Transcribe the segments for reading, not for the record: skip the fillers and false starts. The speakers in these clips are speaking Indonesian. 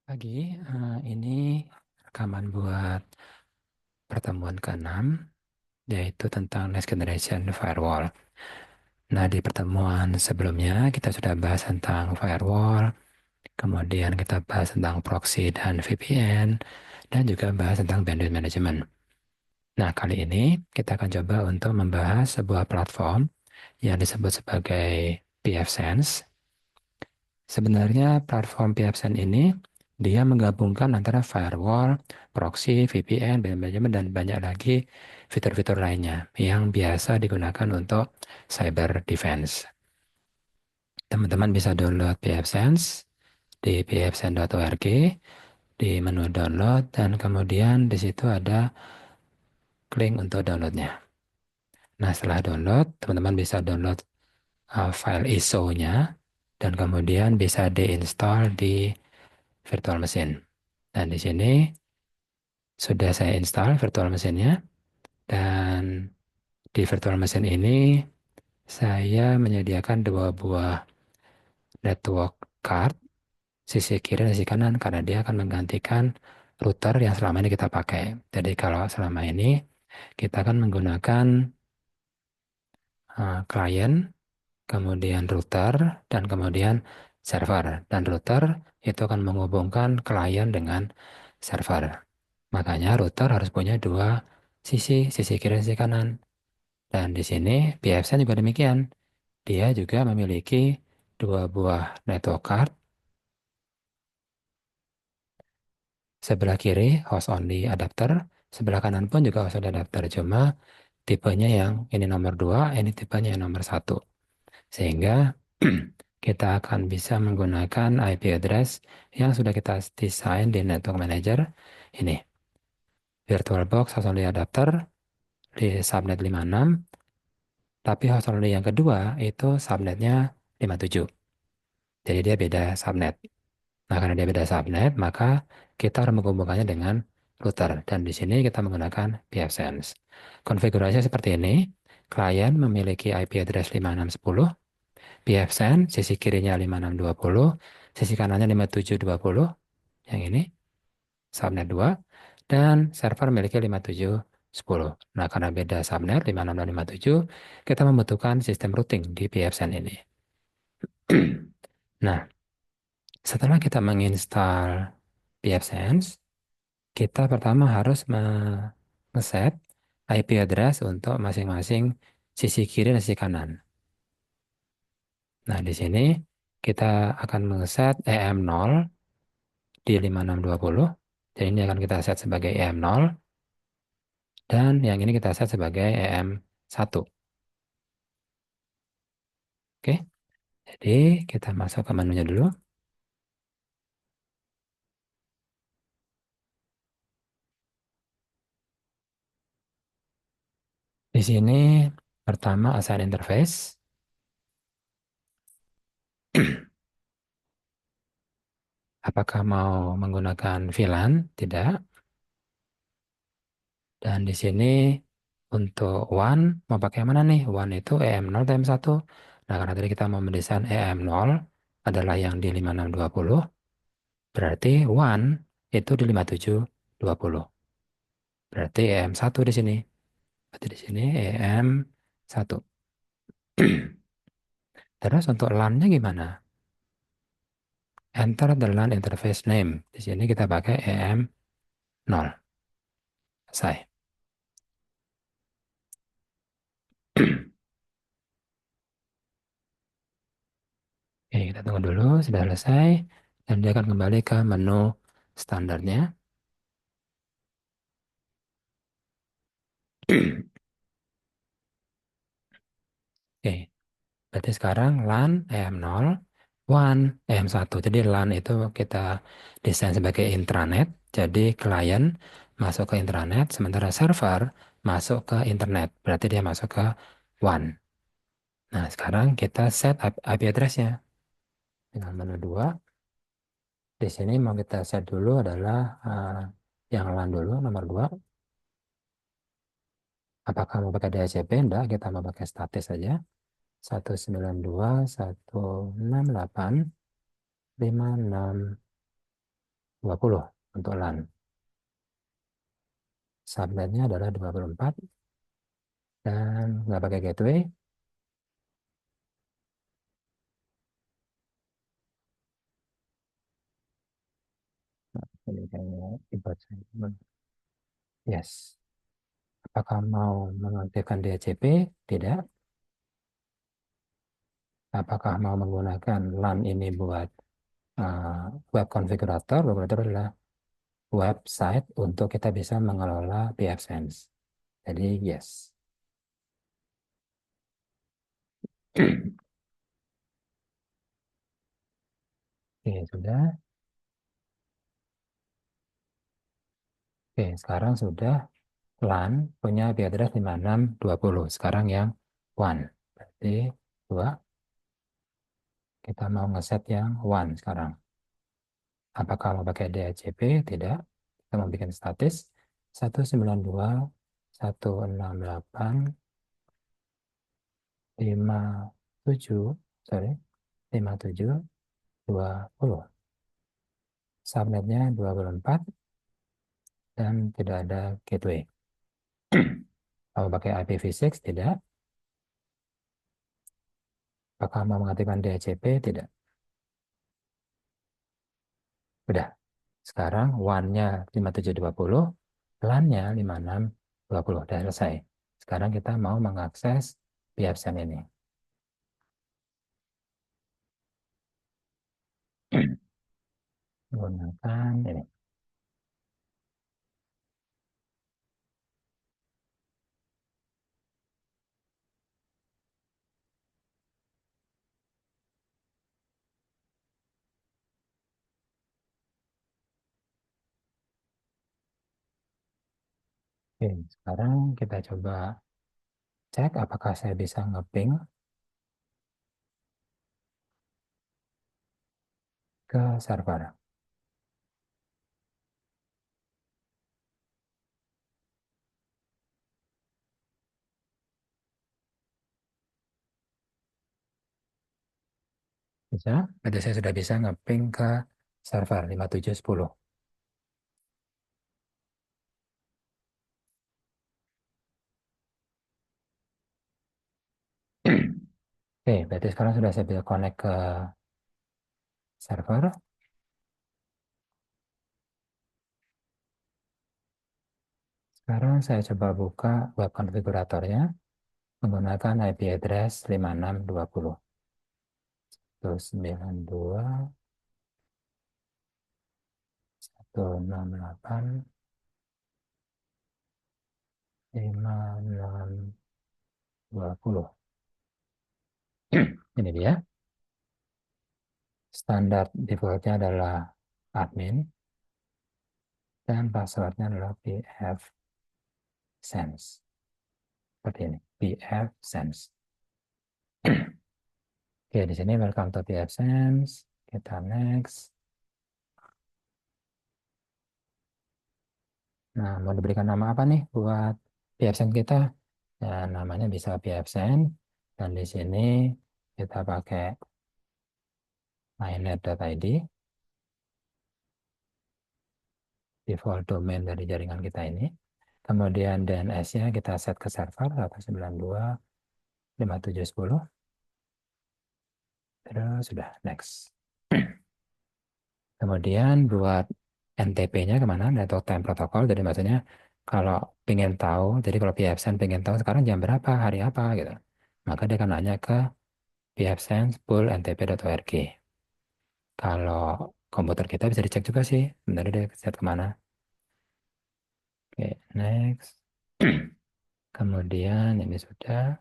Pagi, ini rekaman buat pertemuan ke-6, yaitu tentang Next Generation Firewall. Nah, di pertemuan sebelumnya kita sudah bahas tentang firewall, kemudian kita bahas tentang proxy dan VPN, dan juga bahas tentang bandwidth management. Nah, kali ini kita akan coba untuk membahas sebuah platform yang disebut sebagai pfSense. Sebenarnya platform pfSense ini dia menggabungkan antara firewall, proxy, VPN, bandwidth management, dan banyak lagi fitur-fitur lainnya yang biasa digunakan untuk cyber defense. Teman-teman bisa download pfSense di pfsense.org di menu download dan kemudian di situ ada link untuk downloadnya. Nah, setelah download, teman-teman bisa download file ISO-nya dan kemudian bisa diinstal di virtual machine. Dan di sini sudah saya install virtual machine-nya dan di virtual machine ini saya menyediakan dua buah network card sisi kiri dan sisi kanan karena dia akan menggantikan router yang selama ini kita pakai. Jadi kalau selama ini kita akan menggunakan klien, kemudian router, dan kemudian server. Dan router itu akan menghubungkan klien dengan server. Makanya router harus punya dua sisi kiri dan sisi kanan. Dan di sini PFSense juga demikian. Dia juga memiliki dua buah network card. Sebelah kiri host only adapter, sebelah kanan pun juga host only adapter. Cuma tipenya yang ini nomor 2, ini tipenya yang nomor 1. Sehingga kita akan bisa menggunakan IP address yang sudah kita desain di network manager. Ini VirtualBox host only adapter di subnet 56. Tapi host only yang kedua itu subnetnya 57. Jadi dia beda subnet. Nah, karena dia beda subnet, maka kita harus menghubungkannya dengan router. Dan di sini kita menggunakan pfSense. Konfigurasinya seperti ini. Klien memiliki IP address 5610, pfSense sisi kirinya 5620, sisi kanannya 5720, yang ini subnet 2, dan server memiliki 5710. Nah, karena beda subnet 56 dan 57, kita membutuhkan sistem routing di pfSense ini. Nah, setelah kita menginstal pfSense, kita pertama harus nge-set IP address untuk masing-masing sisi kiri dan sisi kanan. Nah, di sini kita akan nge-set EM0 di 5620. Jadi ini akan kita set sebagai EM0 dan yang ini kita set sebagai EM1. Oke, jadi kita masuk ke menunya dulu. Di sini pertama assign interface. Apakah mau menggunakan VLAN? Tidak. Dan di sini untuk WAN mau pakai yang mana nih? WAN itu EM0 atau EM1. Nah, karena tadi kita mau mendesain EM0 adalah yang di 5620, berarti WAN itu di 5720. Berarti EM1 di sini. Berarti di sini EM1. Terus untuk LAN-nya gimana? Enter the LAN interface name. Di sini kita pakai EM0. Selesai. Oke, kita tunggu dulu, sudah selesai. Dan dia akan kembali ke menu standarnya. Oke, berarti sekarang LAN EM0, WAN EM1. Jadi LAN itu kita desain sebagai intranet. Jadi klien masuk ke intranet, sementara server masuk ke internet. Berarti dia masuk ke WAN. Nah, sekarang kita set IP address-nya. Dengan menu 2, di sini mau kita set dulu adalah yang LAN dulu, nomor 2. Apakah mau pakai DHCP? Enggak, kita mau pakai statis saja. 192.168.56. 20 untuk LAN. Subnetnya adalah 24 dan nggak pakai gateway. Ini kayaknya dibaca. Yes. Apakah mau mengaktifkan DHCP? Tidak. Apakah mau menggunakan LAN ini buat uh, web configurator? Web configurator adalah website untuk kita bisa mengelola pfSense. Jadi yes. Oke, sudah. Oke, sekarang sudah LAN punya IP address 5620. Sekarang yang one. Berarti dua. Kita mau ngeset yang one sekarang. Apakah mau pakai DHCP? Tidak. Kita mau bikin statis 192.168.57, sorry, 5720. Subnetnya 24 dan tidak ada gateway. Kalau pakai IPv6? Tidak. Apakah mau mengaktifkan DHCP? Tidak. Udah. Sekarang WAN-nya 5720, LAN-nya 5620. Udah selesai. Sekarang kita mau mengakses PFSense ini. Menggunakan ini. Oke, sekarang kita coba cek apakah saya bisa ngeping ke server. Bisa? Berarti saya sudah bisa ngeping ke server 5710. Oke, berarti sekarang sudah saya bisa connect ke server. Sekarang saya coba buka web konfiguratornya menggunakan IP address 5620. Terus 92.168.5620. Ini dia. Standar defaultnya adalah admin dan passwordnya adalah pfSense. Seperti ini, pfSense. Oke, di sini welcome to pfSense. Kita next. Nah, mau diberikan nama apa nih buat pfSense kita? Ya, namanya bisa pfSense. Dan di sini kita pakai mainnet.id, default domain dari jaringan kita ini. Kemudian DNS-nya kita set ke server 192.5710. Terus sudah, next. Kemudian buat NTP-nya kemana? Network Time Protocol. Jadi maksudnya kalau pengen tahu, jadi kalau pfSense pengen tahu sekarang jam berapa, hari apa gitu. Maka dia akan nanya ke pfSense pool ntp.org. Kalau komputer kita bisa dicek juga sih, sebenarnya dia set kemana. Oke, next. Kemudian ini sudah.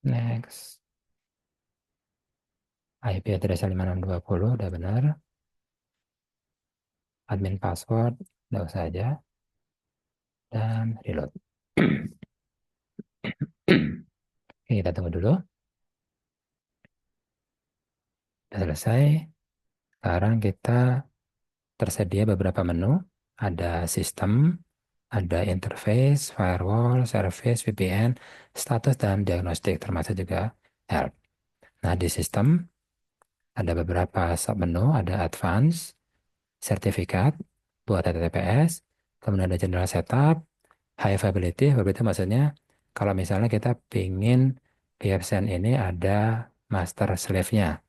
Next. IP address 5620 udah benar. Admin password udah usah aja. Dan reload. Oke, kita tunggu dulu. Udah selesai. Sekarang kita tersedia beberapa menu. Ada sistem, ada interface, firewall, service, VPN, status, dan diagnostik, termasuk juga help. Nah, di sistem Ada beberapa submenu, ada advance, sertifikat, buat HTTPS, kemudian ada general setup, high availability. Availability maksudnya kalau misalnya kita pingin PFSense ini ada master slave-nya.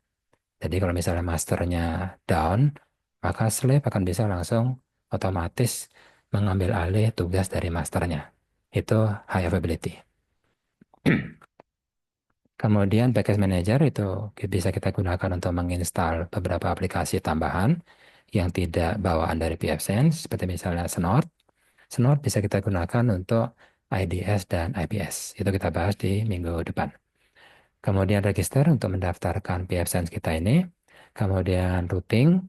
Jadi kalau misalnya masternya down, maka slave akan bisa langsung otomatis mengambil alih tugas dari masternya. Itu high availability. Kemudian package manager itu bisa kita gunakan untuk menginstal beberapa aplikasi tambahan yang tidak bawaan dari pfSense, seperti misalnya Snort. Snort bisa kita gunakan untuk IDS dan IPS. Itu kita bahas di minggu depan. Kemudian register untuk mendaftarkan pfSense kita ini. Kemudian routing,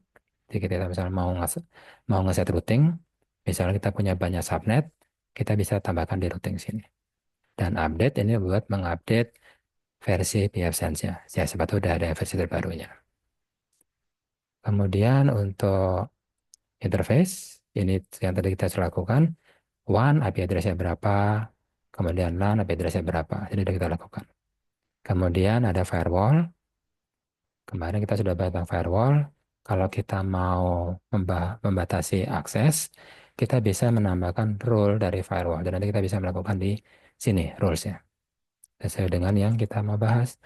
jadi kita misalnya mau ngeset routing, misalnya kita punya banyak subnet, kita bisa tambahkan di routing sini. Dan update ini buat mengupdate versi pfSense-nya. Ya, siapa tahu udah ada versi terbarunya. Kemudian untuk interface, ini yang tadi kita sudah lakukan. WAN, IP address-nya berapa, kemudian LAN, IP address-nya berapa. Ini sudah kita lakukan. Kemudian ada firewall. Kemarin kita sudah bahas tentang firewall. Kalau kita mau membatasi akses, kita bisa menambahkan rule dari firewall. Dan nanti kita bisa melakukan di sini rules-nya. Sesuai dengan yang kita mau bahas.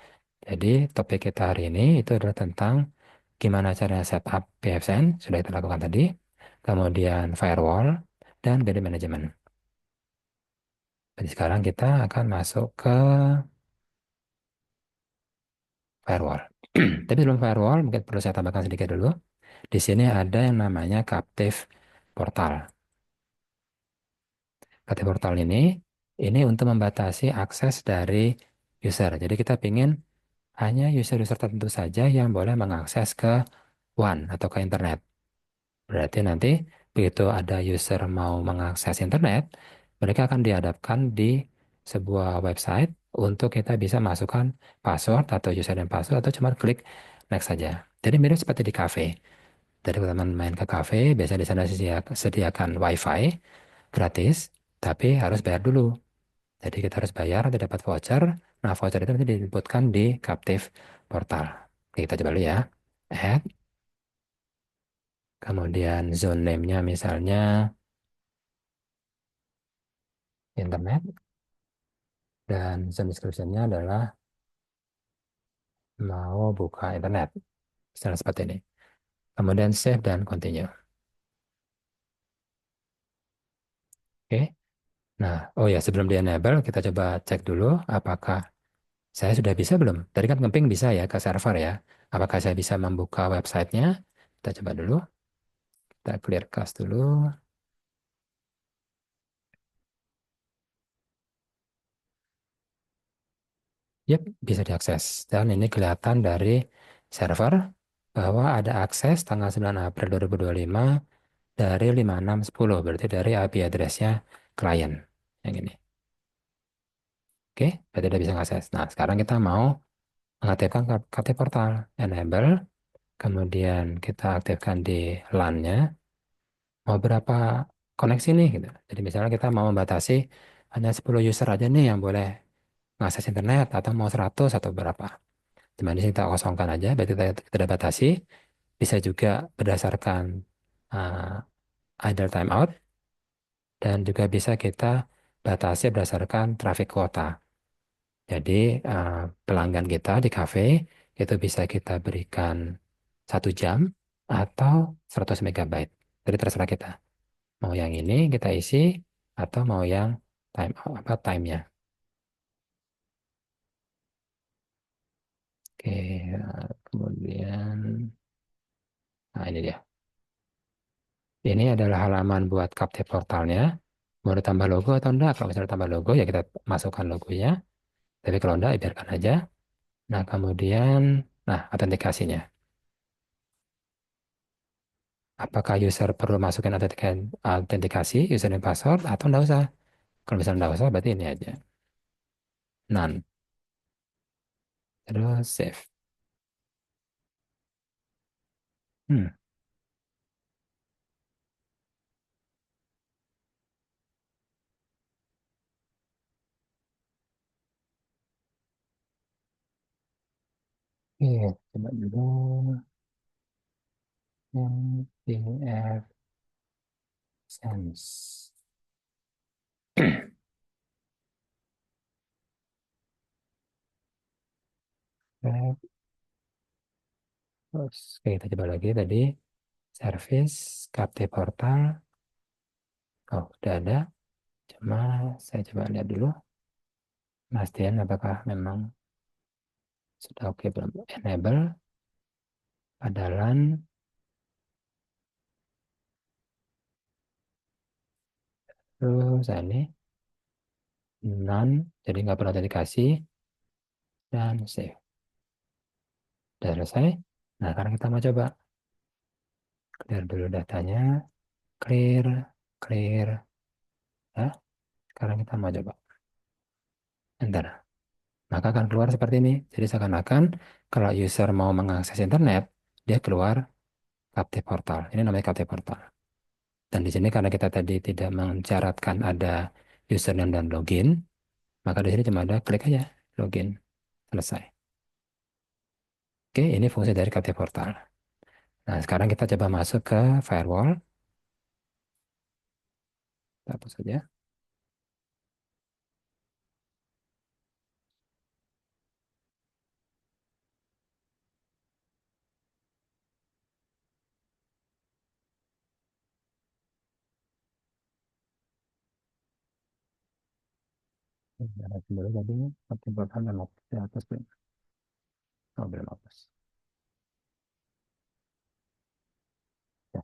Jadi topik kita hari ini itu adalah tentang gimana cara setup PFSense, sudah kita lakukan tadi. Kemudian firewall dan BD management. Jadi sekarang kita akan masuk ke firewall. Tapi sebelum firewall, mungkin perlu saya tambahkan sedikit dulu. Di sini ada yang namanya Captive Portal. Captive Portal ini untuk membatasi akses dari user. Jadi kita ingin hanya user-user tertentu saja yang boleh mengakses ke WAN atau ke internet. Berarti nanti begitu ada user mau mengakses internet, mereka akan dihadapkan di sebuah website untuk kita bisa masukkan password atau username password atau cuma klik next saja. Jadi mirip seperti di cafe. Dari teman main ke cafe, biasa di sana sediakan WiFi gratis, tapi harus bayar dulu. Jadi kita harus bayar untuk dapat voucher. Nah, voucher itu nanti disebutkan di Captive Portal. Oke, kita coba dulu ya. Add, kemudian zone name-nya misalnya internet, dan zone description-nya adalah mau buka internet. Misalnya seperti ini. Kemudian save dan continue. Oke. Nah, oh ya, sebelum di enable, kita coba cek dulu apakah saya sudah bisa belum. Tadi kan ngeping bisa ya ke server ya. Apakah saya bisa membuka websitenya? Kita coba dulu. Kita clear cache dulu. Yep, bisa diakses. Dan ini kelihatan dari server bahwa ada akses tanggal 9 April 2025 dari 5610. Berarti dari IP address-nya klien. Yang ini. Oke, berarti udah bisa mengakses. Nah, sekarang kita mau mengaktifkan KT Portal. Enable. Kemudian kita aktifkan di LAN-nya. Mau berapa koneksi nih? Gitu. Jadi misalnya kita mau membatasi hanya 10 user aja nih yang boleh mengakses internet. Atau mau 100 atau berapa. Cuma di sini kita kosongkan aja. Berarti kita batasi. Bisa juga berdasarkan idle timeout. Dan juga bisa kita batasi berdasarkan traffic quota. Jadi eh, pelanggan kita di cafe itu bisa kita berikan 1 jam atau 100 megabyte. Jadi terserah kita. Mau yang ini kita isi atau mau yang time-nya. Oke, kemudian nah ini dia. Ini adalah halaman buat Captive portalnya. Mau ditambah logo atau enggak? Kalau misalnya tambah logo ya kita masukkan logonya. Tapi kalau enggak ya biarkan aja. Nah, kemudian autentikasinya. Apakah user perlu masukin autentikasi, username password, atau enggak usah? Kalau misalnya enggak usah, berarti ini aja. None. Terus save. Hmm. Oke, coba dulu yang PF Sense. Terus, oke, kita coba lagi tadi. Service, Captive Portal. Oh, udah ada. Cuma saya coba lihat dulu. Pastiin apakah memang sudah oke belum. Enable, padalan, terus ini none, jadi nggak perlu notifikasi, dan save. Udah selesai. Nah, sekarang kita mau coba clear dulu datanya. Clear, clear. Ya, sekarang kita mau coba. Enter. Maka akan keluar seperti ini. Jadi seakan-akan kalau user mau mengakses internet, dia keluar Captive Portal. Ini namanya Captive Portal. Dan di sini karena kita tadi tidak mensyaratkan ada username dan login, maka di sini cuma ada klik aja login. Selesai. Oke, ini fungsi dari Captive Portal. Nah, sekarang kita coba masuk ke firewall. Kita hapus saja. Kita dulu tadi Captive Portal dan hapus dulu. Oh, belum hapus. Ya.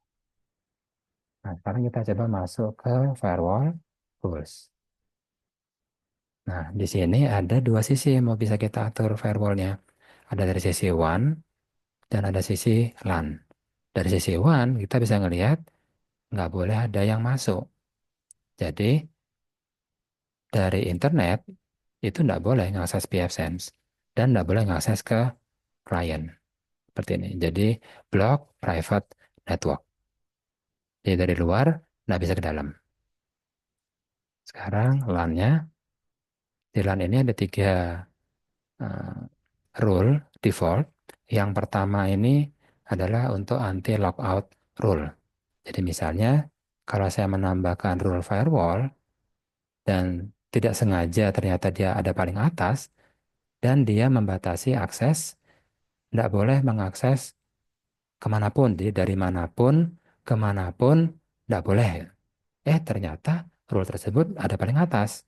Nah, sekarang kita coba masuk ke firewall tools. Nah, di sini ada dua sisi yang mau bisa kita atur firewallnya. Ada dari sisi WAN dan ada sisi LAN. Dari sisi WAN, kita bisa ngelihat nggak boleh ada yang masuk. Jadi, dari internet, itu nggak boleh ngakses pfSense. Dan nggak boleh ngakses ke klien. Seperti ini. Jadi, block private network. Jadi, dari luar, nggak bisa ke dalam. Sekarang, LAN-nya. Di LAN ini ada tiga eh, rule default. Yang pertama ini adalah untuk anti logout rule. Jadi misalnya kalau saya menambahkan rule firewall dan tidak sengaja ternyata dia ada paling atas dan dia membatasi akses, tidak boleh mengakses kemanapun, jadi dari manapun, kemanapun, tidak boleh. Ternyata rule tersebut ada paling atas.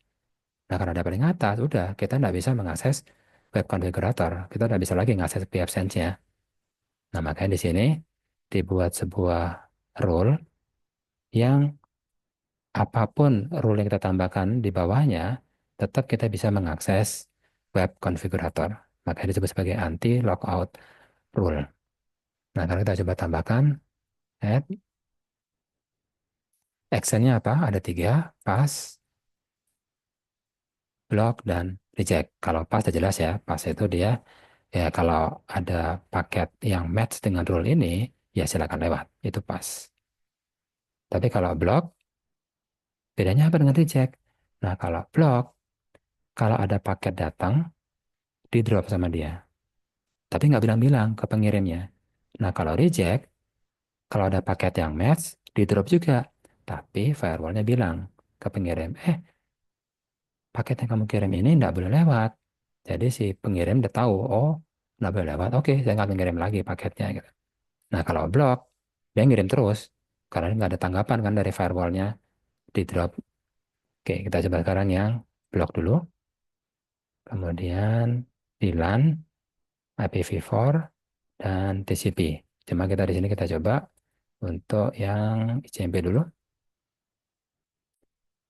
Nah, karena ada paling atas, udah kita tidak bisa mengakses web configurator. Kita tidak bisa lagi mengakses pfSense-nya. Nah, makanya di sini dibuat sebuah rule yang apapun rule yang kita tambahkan di bawahnya, tetap kita bisa mengakses web configurator. Makanya disebut sebagai anti logout rule. Nah, kalau kita coba tambahkan, add, actionnya apa? Ada tiga, pass, block, dan reject. Kalau pass sudah jelas ya, pass itu dia, ya kalau ada paket yang match dengan rule ini, ya silakan lewat. Itu pass. Tapi kalau block, bedanya apa dengan reject? Nah, kalau block, kalau ada paket datang, di drop sama dia. Tapi nggak bilang-bilang ke pengirimnya. Nah, kalau reject, kalau ada paket yang match, di drop juga. Tapi firewallnya bilang ke pengirim, paket yang kamu kirim ini nggak boleh lewat. Jadi si pengirim udah tahu, oh nggak boleh lewat, oke saya nggak mengirim lagi paketnya. Gitu. Nah, kalau block, dia ngirim terus. Karena nggak ada tanggapan kan dari firewallnya, di drop. Oke, kita coba sekarang yang block dulu. Kemudian VLAN, IPv4, dan TCP. Cuma kita di sini kita coba untuk yang ICMP dulu.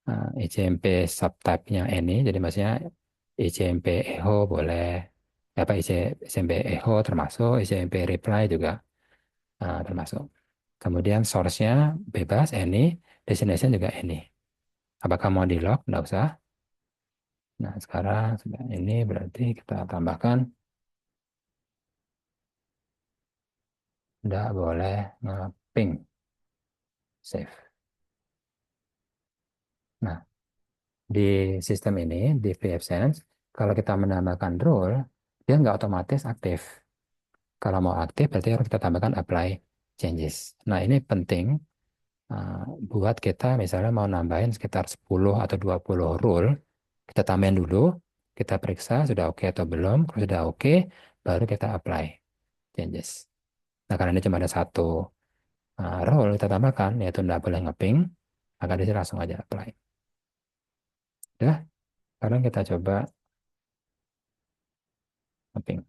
Nah, ICMP subtype-nya ini, jadi maksudnya ICMP echo boleh, apa ICMP echo termasuk, ICMP reply juga termasuk. Kemudian source-nya bebas, any, destination juga any. Apakah mau di lock? Nggak usah. Nah, sekarang sudah ini berarti kita tambahkan nggak boleh nge-ping. Save. Nah, di sistem ini, di pfSense, kalau kita menambahkan rule, dia nggak otomatis aktif. Kalau mau aktif berarti harus kita tambahkan apply changes. Nah, ini penting uh, buat kita misalnya mau nambahin sekitar 10 atau 20 rule, kita tambahin dulu, kita periksa sudah oke atau belum. Kalau sudah oke, baru kita apply changes. Nah, karena ini cuma ada satu rule kita tambahkan, yaitu tidak boleh ngeping, maka di sini langsung aja apply. Udah, sekarang kita coba ngeping.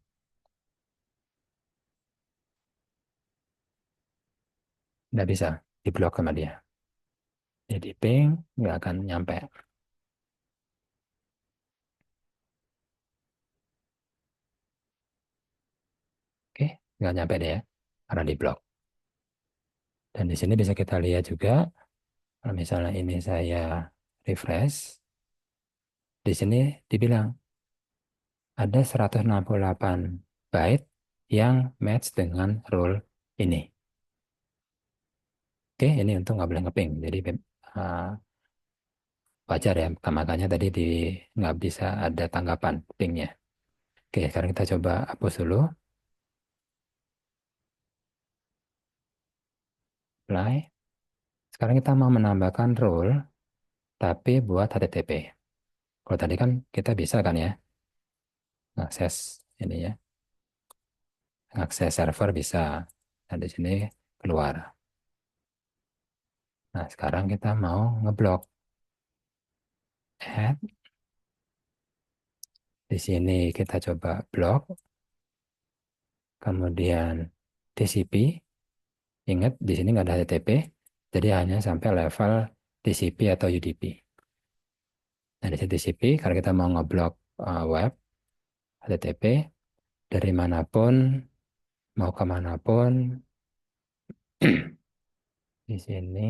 Nggak bisa, diblok sama dia. Jadi ping, nggak akan nyampe. Oke, nggak nyampe deh ya, karena diblok. Dan di sini bisa kita lihat juga, kalau misalnya ini saya refresh, di sini dibilang ada 168 byte yang match dengan rule ini. Oke, ini untung nggak boleh ngeping. Jadi uh, wajar ya, makanya tadi nggak bisa ada tanggapan pingnya. Oke, sekarang kita coba hapus dulu. Apply. Sekarang kita mau menambahkan rule, tapi buat HTTP. Kalau tadi kan kita bisa kan ya, akses ini ya, akses server bisa. Nah, di sini keluar. Nah, sekarang kita mau ngeblok. Add. Di sini kita coba blok, kemudian TCP. Ingat, di sini nggak ada HTTP, jadi hanya sampai level TCP atau UDP. Nah, di sini TCP, karena kita mau ngeblok web, HTTP, dari manapun, mau kemanapun, di sini,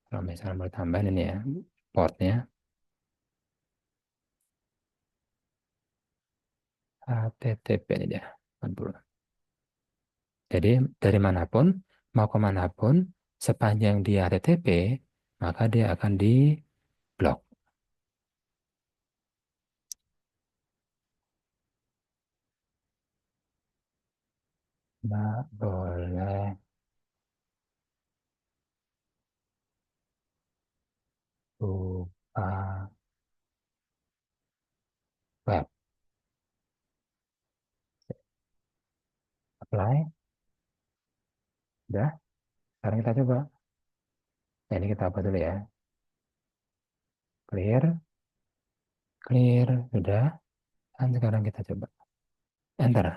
kalau misalnya mau tambahin ini ya, portnya, HTTP ini dia, 40. Jadi dari manapun, mau kemanapun, sepanjang dia HTTP, maka dia akan di blok. Nggak boleh buka web. Apply, udah. Sekarang kita coba. Nah, ini kita apa dulu ya. Clear, clear, udah. Dan sekarang kita coba. Enter.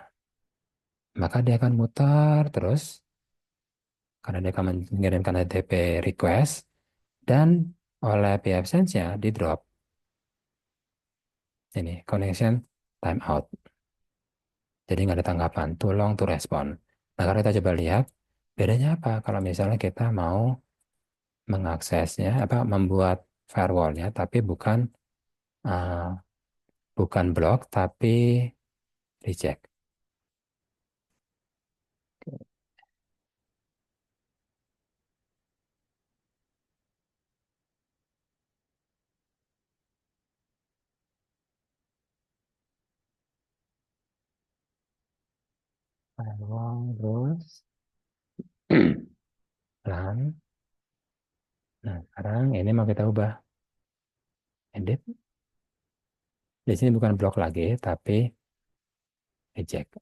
Maka dia akan mutar terus. Karena dia akan mengirimkan HTTP request. Dan oleh pAbsence-nya di drop. Ini, connection timeout. Jadi nggak ada tanggapan, too long to respond. Nah, kalau kita coba lihat, bedanya apa? Kalau misalnya kita mau mengaksesnya, apa membuat firewallnya, tapi uh, bukan blok, tapi reject. Firewall rules, run. Nah, sekarang ini mau kita ubah, edit. Di sini bukan blok lagi, tapi reject.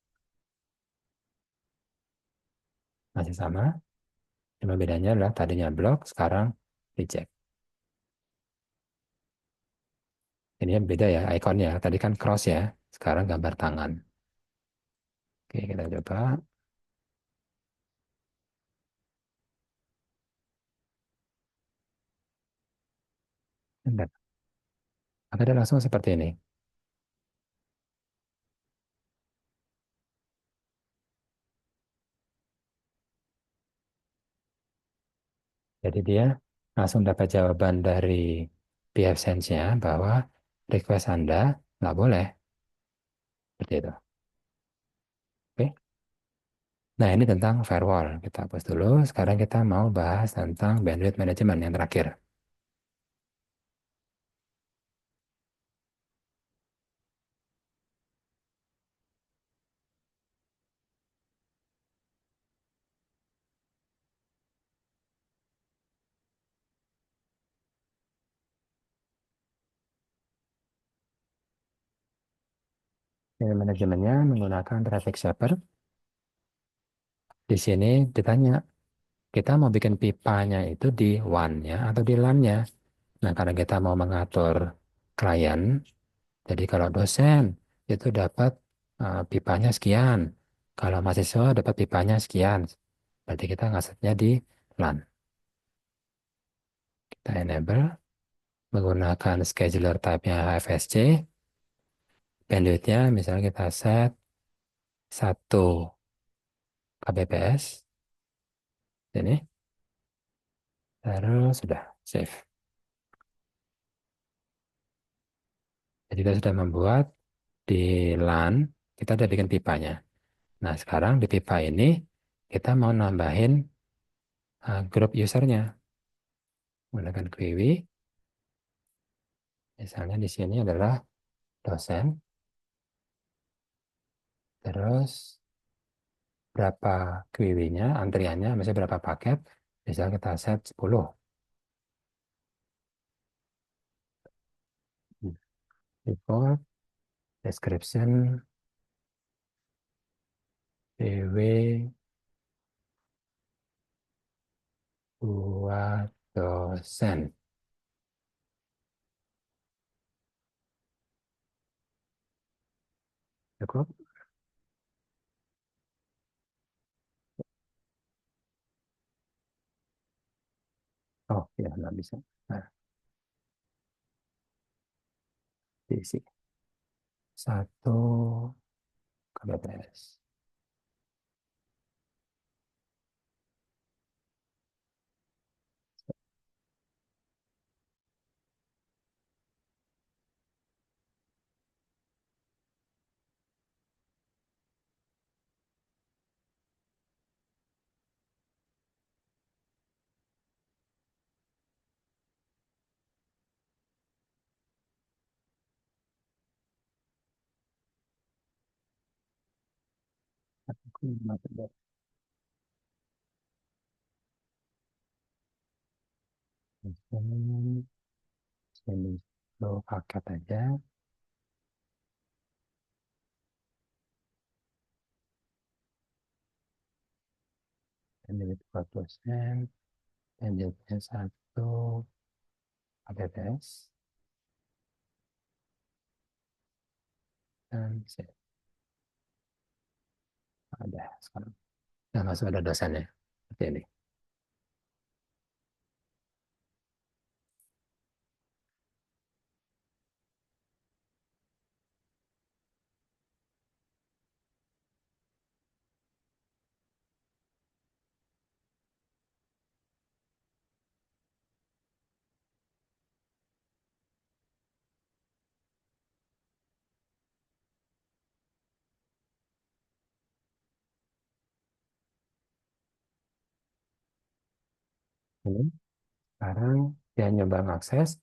Masih sama, cuma bedanya adalah tadinya blok, sekarang reject. Ini yang beda ya ikonnya. Tadi kan cross ya, sekarang gambar tangan. Oke, kita coba. Bentar. Maka dia langsung seperti ini. Jadi dia langsung dapat jawaban dari pfSense-nya bahwa request Anda nggak boleh. Seperti itu. Oke. Nah, ini tentang firewall. Kita hapus dulu. Sekarang kita mau bahas tentang bandwidth management yang terakhir. Manajemennya menggunakan traffic shaper. Di sini ditanya, kita mau bikin pipanya itu di WAN-nya atau di LAN-nya. Nah, karena kita mau mengatur klien, jadi kalau dosen itu dapat pipanya sekian. Kalau mahasiswa dapat pipanya sekian. Berarti kita ngasihnya di LAN. Kita enable menggunakan scheduler type-nya HFSC. Bandwidth-nya misalnya kita set 1 kbps. Ini. Terus sudah save. Jadi kita sudah membuat di LAN, kita udah bikin pipanya. Nah, sekarang di pipa ini kita mau nambahin grup usernya. Menggunakan query, misalnya di sini adalah dosen, terus berapa query-nya, antriannya, misalnya berapa paket, misalnya kita set 10. Report, description, PW, buat dosen. Cukup? Oh, ya, nggak bisa. Nah, diisi. 1 kbps. Ini low paket aja. Ini 20%. Lanjutnya 1 kbps. Dan save. Ada sekarang. Nah, masuk ada dosennya. Seperti ini. Ini. Sekarang dia nyoba mengakses.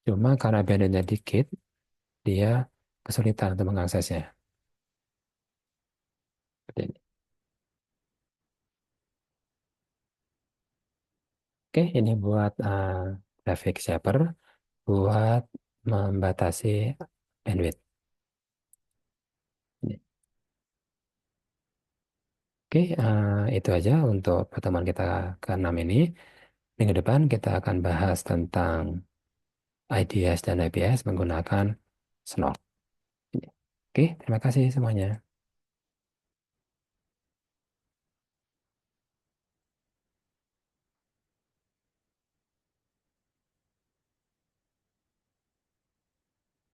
Cuma karena bandwidthnya dikit, dia kesulitan untuk mengaksesnya. Seperti ini. Oke, ini buat traffic shaper buat membatasi bandwidth. Ini. Oke, itu aja untuk pertemuan kita ke-6 ini. Minggu depan kita akan bahas tentang IDS dan IPS menggunakan Snort. Oke, terima kasih semuanya.